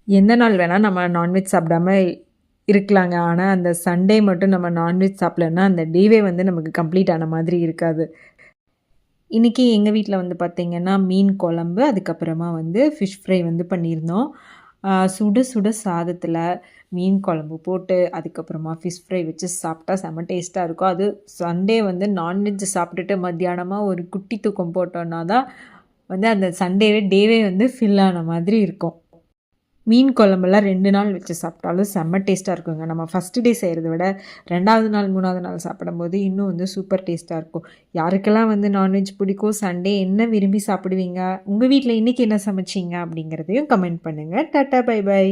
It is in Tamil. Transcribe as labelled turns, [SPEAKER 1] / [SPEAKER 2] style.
[SPEAKER 1] எந்த நாள் வேணால் நம்ம நான்வெஜ் சாப்பிடாம இருக்கலாங்க. ஆனால் அந்த சண்டே மட்டும் நம்ம நான்வெஜ் சாப்பிடலன்னா அந்த டேவே வந்து நமக்கு கம்ப்ளீட் ஆன மாதிரி இருக்காது. இன்றைக்கி எங்கள் வீட்டில் வந்து பார்த்திங்கன்னா மீன் குழம்பு, அதுக்கப்புறமா வந்து ஃபிஷ் ஃப்ரை வந்து பண்ணியிருந்தோம். சுட சுட சாதத்தில் மீன் குழம்பு போட்டு அதுக்கப்புறமா ஃபிஷ் ஃப்ரை வச்சு சாப்பிட்டா செம்ம டேஸ்ட்டாக இருக்கும். அது சண்டே வந்து நான்வெஜ் சாப்பிட்டுட்டு மத்தியானமாக ஒரு குட்டி தூக்கம் போட்டோன்னா தான் வந்து அந்த சண்டேவே டேவே வந்து ஃபில் ஆன மாதிரி இருக்கும். மீன் குழம்பெல்லாம் 2 நாள் வச்சு சாப்பிட்டாலும் செம்ம டேஸ்ட்டாக இருக்குங்க. நம்ம ஃபஸ்ட்டு டே செய்கிறத விட 2வது நாள் 3வது நாள் சாப்பிடும்போது இன்னும் வந்து சூப்பர் டேஸ்ட்டாக இருக்கும். யாருக்கெல்லாம் வந்து நான்வெஜ் பிடிக்கும், சண்டே என்ன விரும்பி சாப்பிடுவீங்க, உங்கள் வீட்டில் இன்றைக்கி என்ன சமைச்சிங்க அப்படிங்கிறதையும் கமெண்ட் பண்ணுங்கள். Tata bye by.